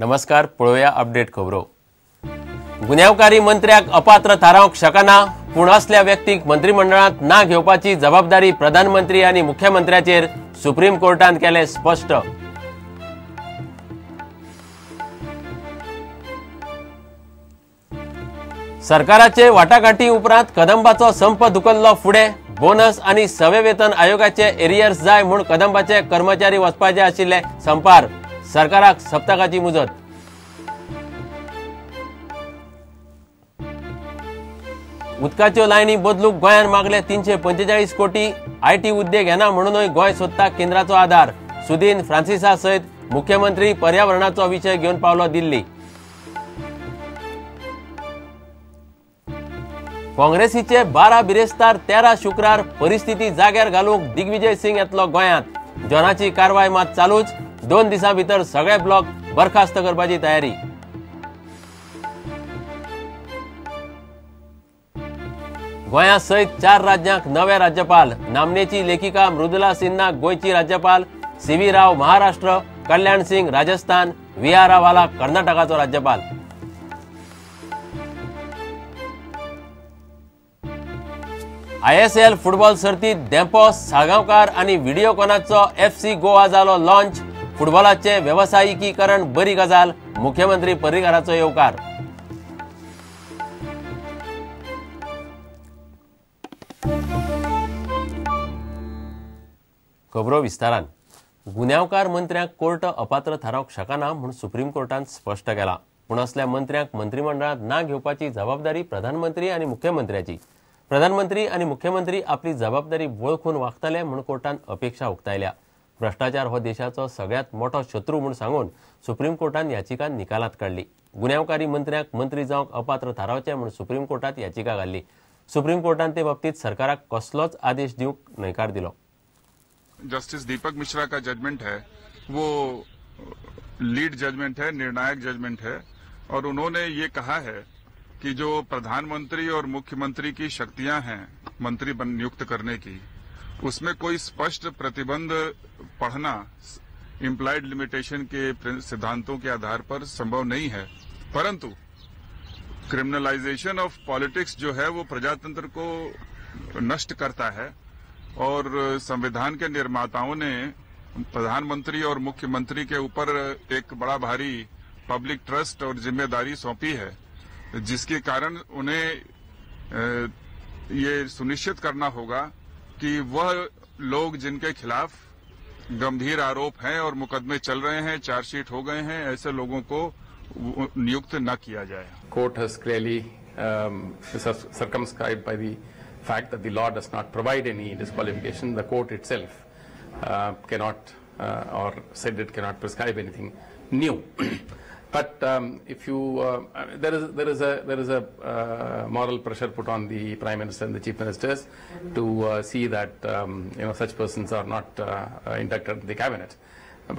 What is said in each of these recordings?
नमस्कार, पळोवया अपडेट खबरो। गुन्यांवकारी मंत्र्याक अपात्र थारावंक शकना, पूण असल्या व्यक्तीक मंत्रिमंडळांत ना घेवपाची जबाबदारी प्रधानमंत्री आनी मुख्यमंत्र्याचेर सुप्रीम कोर्टान केले स्पष्ट। सरकाराचे वाटाघाटी उपरांत कदंबाचो संप धुकल्लो फुडें। बोनस आनी सवे वेतन आयोगाचे एरियर्स जाय म्हूण कदंबाचे कर्मचारी वचपाचे आशिल्ले संपार। सरकाराक सप्तकाची मुजत। उदकाच्यो लायनी बदलूक गोंयान मागले 345 कोटी। आयटी उद्देग येना म्हणूनय गोंय सोदता केंद्राचो आधार। सुदीन फ्रांसिसा सयत मुख्यमंत्री पर्यावरणाचो विशय घेवन पावलो दिल्ली। काँग्रेसीचे 12 बिरेस्तार 13 शुक्रार परिस्थिती जाग्यार घालूंक दिग्विजय सिंग येतलो गोंयांत। जॉनाची कारवाय मात चालूच। 2 दिसां भितर सगळे ब्लॉक बरखास्त करपाची तयारी। गोंया सयत 4 राज्यांक नवे राज्यपाल। नामनेची लेखिका मृदुला सिन्हा गोंयची राज्यपाल। सीवी राव महाराष्ट्र, कल्याण सिंग राजस्थान, व्ही.आर. रावाला कर्नाटकाचो राज्यपाल। ISL फुटबॉल सर्तीत डेंपो साळगांवकार आनी व्हिडिओकॉनाचो FC गोवा जालो लॉन्च। फुटबॉलाचे व्यवसायिकीकरण बरी गजाल, मुख्यमंत्री पर्रीकाराचो येवकार। खबरो विस्तारान। गुन्यांवकार मंत्र्यांक कोर्ट अपात्र थारावंक शकना म्हूण सुप्रीम कोर्टान स्पश्ट केला, पूण असल्या मंत्र्यांक मंत्रिमंडळांत ना घेवपाची जबाबदारी प्रधानमंत्री आनी मुख्यमंत्र्याची। प्रधानमंत्री आनी मुख्यमंत्री आपली जबाबदारी वळखून वागतले म्हूण कोर्टान अपेक्षा उक्तायल्या। भ्रष्टाचार हो देशाचो सगळ्यात मोठो शत्रू म्हूण सांगून सुप्रीम कोर्टान याचिका निकालात काडली। गुन्यांवकारी मंत्र्यांक मंत्री जावंक अपात्र थारावचे म्हूण सुप्रीम कोर्टात याचिका घाल्ली। सुप्रीम कोर्टान ते बाबतीत सरकाराक कसलोच आदेश दिवंक न्हयकार दिलो। जस्टिस दीपक मिश्रा का जजमेंट है वो लीड जजमेंट है, निर्णायक जजमेंट है, और उन्होंने ये कहा है कि जो प्रधानमंत्री और मुख्यमंत्री की शक्तियां हैं मंत्री नियुक्त करने की, उसमें कोई स्पष्ट प्रतिबंध पढ़ना इम्प्लाइड लिमिटेशन के सिद्धांतों के आधार पर संभव नहीं है। परंतु क्रिमिनलाइजेशन ऑफ पॉलिटिक्स जो है वो प्रजातंत्र को नष्ट करता है, और संविधान के निर्माताओं ने प्रधानमंत्री और मुख्यमंत्री के ऊपर एक बड़ा भारी पब्लिक ट्रस्ट और जिम्मेदारी सौंपी है, जिसके कारण उन्हें ये सुनिश्चित करना होगा कि वह लोग जिनके खिलाफ गंभीर आरोप हैं और मुकदमे चल रहे हैं, चार्जशीट हो गए हैं, ऐसे लोगों को नियुक्त न किया जाए। Court has clearly circumscribed by the fact that the law does not provide any disqualification. The court itself cannot or said it cannot prescribe anything new. But if you there is a moral pressure put on the Prime Minister and the Chief Ministers to see that such persons are not inducted in the cabinet.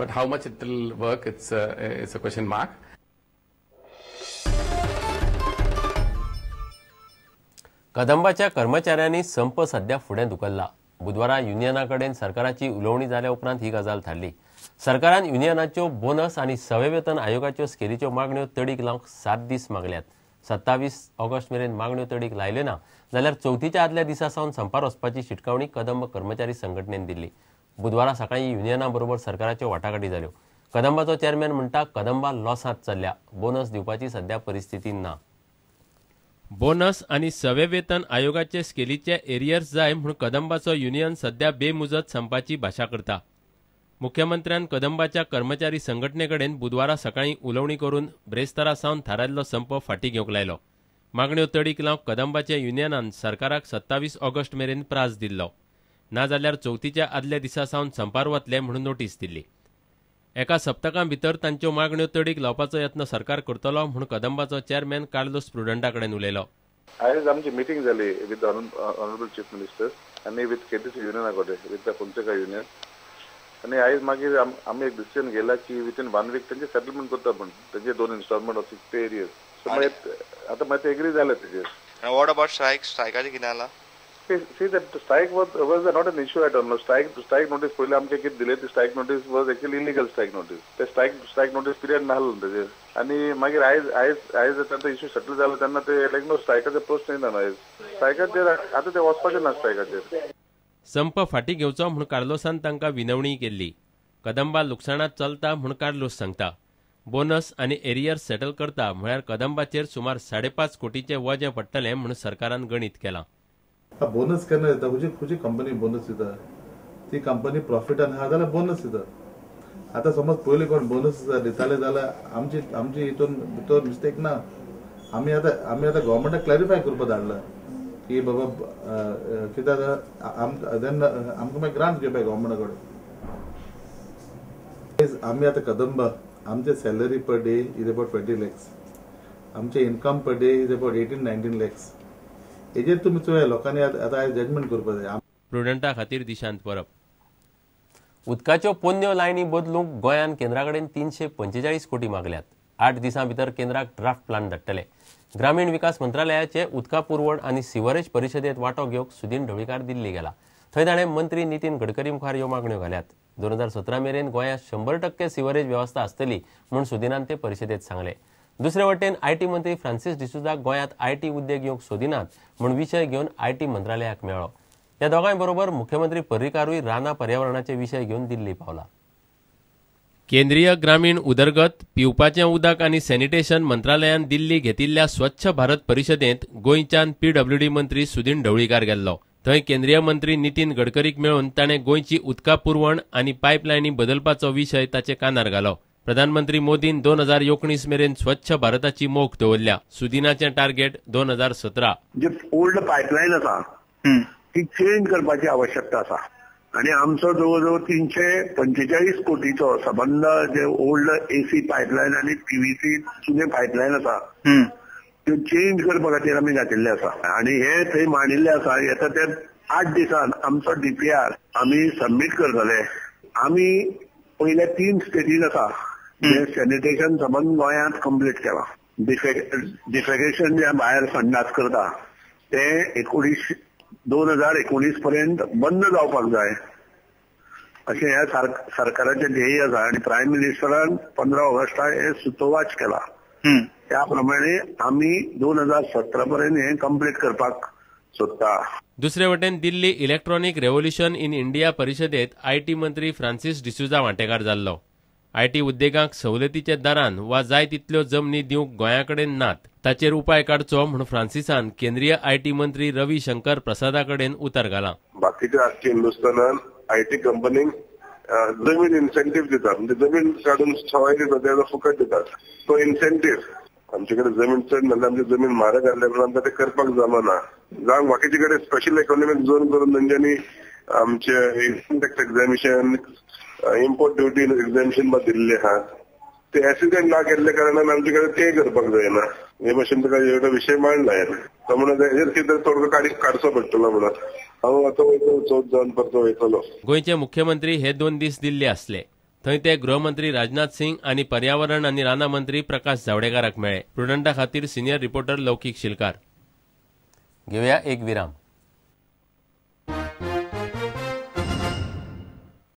But how much it will work, it's a question mark. कदंबाच्या कर्मचाऱ्यांनी संप सध्या फुडें धुकल्ला। बुधवारा युनियनाकडेन सरकाराची उलोवणी जाल्या उपरांत ही गजाल थारली। सरकारान युनियनाच्यो बोनस आनी सवे वेतन आयोगाच्यो स्केलीच्यो मागण्यो तडीक लावंक 7 दीस मागल्यात। 27 ऑगस्ट मेरेन मागण्यो तडीक लायल्यो ना जाल्यार चवथीच्या आदल्या दिसा सावन संपार वचपाची शिटकावणी कदंब कर्मचारी संघटनेन दिल्ली। बुधवारा सकाळी युनियना बरोबर सरकाराच्यो वाटाघाटी जाल्यो। कदंबाचो चेअरमॅन म्हणटा कदंबा लॉसांत चल्ल्या, बोनस दिवपाची सध्या परिस्थिती ना। बोनस आनी सवे वेतन आयोगाचे स्केलीचे एरियर्स जाय म्हूण कदंबाचो युनियन सध्या बेमुजत संपाची भाशा करता। मुख्यमंत्र्यान कदंबाच्या कर्मचारी संघटनेकडेन बुधवारा सकाळी उलोवणी करून ब्रेस्तारा सावन थारायल्लो संप फाटीं घेवंक लायलो। मागण्यो तडीक लावंक कदंबाच्या युनियनान सरकाराक 27 ऑगस्ट मेरेन प्रास दिल्लो, ना जाल्यार चवथीच्या आदल्या दिसा सावन संपार वतले म्हणून नोटीस दिल्ली। एका सप्तका भितर तांच्यो मागण्यो तडीक लावपाचो यत्न सरकार करतलो म्हूण कदंबाचो चेअरमॅन कार्लोस प्रुडंटाकडेन उलयलो। आयज आमची मिटींग जाली विथ ऑनरेबल चीफ मिनिस्टर आनी विथ KTC युनियना कडेन विथ द फोन्सेका युनियन, आनी आयज मागीर आमी एक डिसिजन घेला की विथइन 1 वीक त्यांचे सेटलमेंट करता म्हण त्यांचे 2 इन्स्टॉलमेंट ऑफ 6 एरियर्स। सो आता मागीर एग्री जाले तेजेर। व्हॉट अबाउट स्ट्रायकाचे कितें जाला? See that the strike was not an issue at all. No, strike notice पहिले आमचे किती दिले ते strike notice was actually illegal strike notice. ते strike notice period नाहलं त्याचे आणि मागीर आयज त्यांचा इश्यू सेटल झाला त्यांना ते लाईक नो स्ट्रायकाचे पोस्ट नाही ना स्ट्रायकाचेर आता ते वचपाचे ना स्ट्रायकाचेर. संप फाटी घेवचो म्हूण कार्लोसान तांकां विनवणी केल्ली. कदंबा लुकसाणांत चलता म्हूण कार्लोस सांगता. बोनस आनी एरियर सेटल करता म्हळ्यार कदंबाचेर सुमार 5.5 कोटींचे वजें पडटलें म्हूण सरकारान गणीत केलां. बोनस केन्ना दिता खंयची कंपनी बोनस दिता ती कंपनी प्रॉफिटान आहा जाल्यार बोनस दिता. आतां समज पयलीं कोण बोनस दिताले जाल्यार आमची हितून भितर मिस्टेक ना. आमी आतां गव्हर्मेंटाक क्लॅरिफाय करपाक धाडला की बाबा कित्याक आमकां मागीर ग्रांट घेवपाक गव्हर्मेंटा कडेन. आमी आतां कदंबा आमचे salary per day is about 20 lakhs. आमचे income per day is about 18-19 lakhs. हेजेर तुमी चोय लोकांनी आतां जजमेंट करपाक जाय. प्रुडंटा खातीर दिशांत परब. उदकाच्यो पोन्न्यो लायनी बदलूंक गोंयान केंद्रा कडेन 345 कोटी मागल्यात. 8 दिसां भितर केंद्राक ड्राफ्ट प्लान धाडटले. ग्रामीण विकास मंत्रालयाचे उदका पुरवण आनी सिवरेज परिशदेंत वांटो घेवंक सुदीन ढवळीकार दिल्ली गेला. थंय ताणें मंत्री नितीन गडकरी मुखार ह्यो मागण्यो घाल्यात. 2017 मेरेन गोंयांत 100% सिवरेज वेवस्था आसतली म्हूण सुदिनान ते परिशदेंत सांगले. दुसरे वटेन आयटी मंत्री फ्रांसीस डिसुजाक गोंयांत आयटी उद्देग येवंक सोदिनात म्हूण विशय घेवन आयटी मंत्रालयाक मेळ्ळो. ह्या दोगांय बरोबर मुख्यमंत्री पर्रीकारूय रानां पर्यावरणाचे विशय घेवन दिल्ली पावला. केंद्रीय ग्रामीण उदरगत, पिवपाचें उदक आनी सॅनिटेशन मंत्रालयान दिल्ली घेतिल्ल्या स्वच्छ भारत परिशदेंत गोंयच्यान PWD मंत्री सुदीन ढवळीकार गेल्लो. थंय केंद्रीय मंत्री नितीन गडकरीक मेळून ताणें गोंयची उदका पुरवण आनी पायपलायनी बदलपाचो विशय ताचे कानार घालो. प्रधानमंत्री मोदीन 2019 मेरेन स्वच्छ भारताची मोख दवरल्या. सुदिनाचें टार्गेट 2017. जे ओल्ड पायपलायन आसा ती चेंज करपाची आवश्यकता आसा आणि आमचो जवळ 345 कोटीचो संबंध जे ओल्ड AC पायपलायन आणि PVC जुने पायपलायन आसा त्यो चेंज करपा खातीर आमी घातिल्ले आसा आणि हे थंय मांडिल्ले आसा. येता ते 8 दिसान आमचो DPR आमी सबमीट करतले. आमी पयल्या 3 स्टेटीन आसा जे सॅनिटेशन संबंध गोंयांत कंप्लीट केला. डिफेकेशन जे भायर संडास करता ते 2019 पर्यंत बंद जावपाक जाय अशें ह्या सरकाराचें ध्येय आसा आणि प्रायम मिनिस्टरान 15 ऑगस्टाक हे सुतोवाच केला. त्या प्रमाणे आमी 2017 पर्यंत हे कंप्लीट करपाक सोदता. दुसरे वटेन Delhi electronic revolution in India परिशदेंत आयटी मंत्री फ्रांसीस डिसुजा वांटेकार जाल्लो. आयटी उद्देगांक सवलतीचे दरान वा जाय तितल्यो जमनी दिवंक गोंया कडेन नात. ताचेर उपाय काडचो म्हूण फ्रांसिसान केंद्रीय आयटी मंत्री रवी शंकर प्रसादा कडेन उतर घालां. बाकीच्या आख्या हिंदुस्थानान आयटी कंपनीक जमीन इन्सेंटिव्ह दितात. म्हणजे जमीन काढून सवाय दितात त्याला फुकट दितात. तो इन्सेंटिव्ह आमचे कडेन जमीन चड नाल्यार आमची जमीन म्हारग आसल्यामुळे आमकां ते करपाक जमना. जावं बाकीचे कडेन स्पेशल इकॉनॉमिक झोन करून तेंच्यांनी आमचे इन्कम टॅक्स एक्झामिशन इम्पोर्ट ड्युटी एक्झामिशन दिल्ले आहात. ते ऍक्सिडेंट ना केल्ल्या कारणान आमचे कडेन ते करपाक जायना. हे भाशेन तुका एवढो विशय मांडला तो म्हणून हेजेर कितें तोडगो काडचो पडटलो म्हणून हांव आतां वयतलो चवथ जावन परतो वयतलो. गोंयचे मुख्यमंत्री हे 2 दीस दिल्ली आसले. थंय ते गृहमंत्री राजनाथ सिंग आनी पर्यावरण आनी रानां मंत्री प्रकाश जावडेकराक मेळ्ळे. प्रुडंटा खातीर सिनियर रिपोर्टर लौकीक शिलकार. घेवया एक विराम.